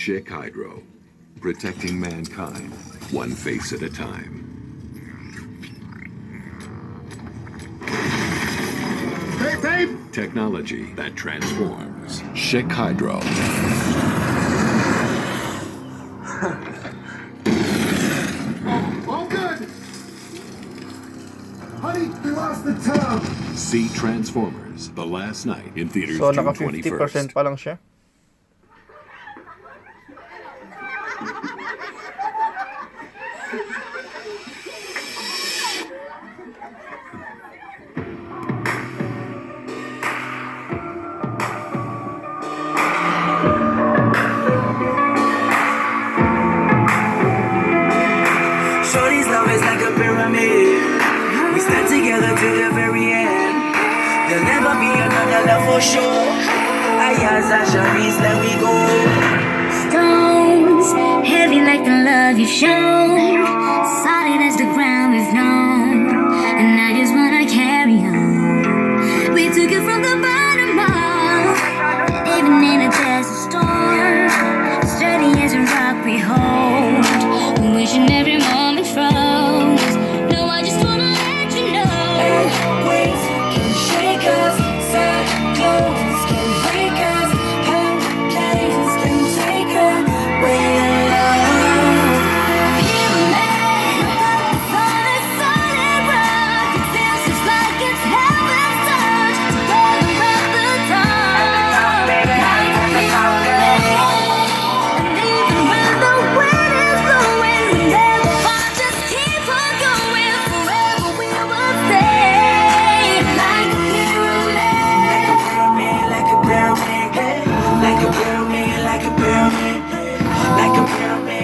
Schick Hydro, protecting mankind, one face at a time. Hey, babe! Technology that transforms. Schick Hydro. All good! Honey, we lost the tub! See Transformers, the last night in theaters So, June naka 21st. 50% pa lang siya. Shorty's love is like a pyramid. We stand together to the very end. There'll never be another love for sure. Ayaz and Sharice, let we go. Stones, heavy like the love you've shown, solid as the ground we've known, and I just wanna carry on. We took it from the bottom up, even in a desert storm, sturdy as a rock we hold, wishing every moment froze. No, I just wanna let you know. Waves can shake us, cyclones can break us, hurricanes can take away love. Pyramid, solid, solid rock, it feels just like it's heaven's touch, together at the top, like a pyramid. And even when the wind is blowing, we never fall, just keep on going, forever we will stay, like a pyramid. Like a pyramid, like a pyramid, like a pyramid, like a pyramid,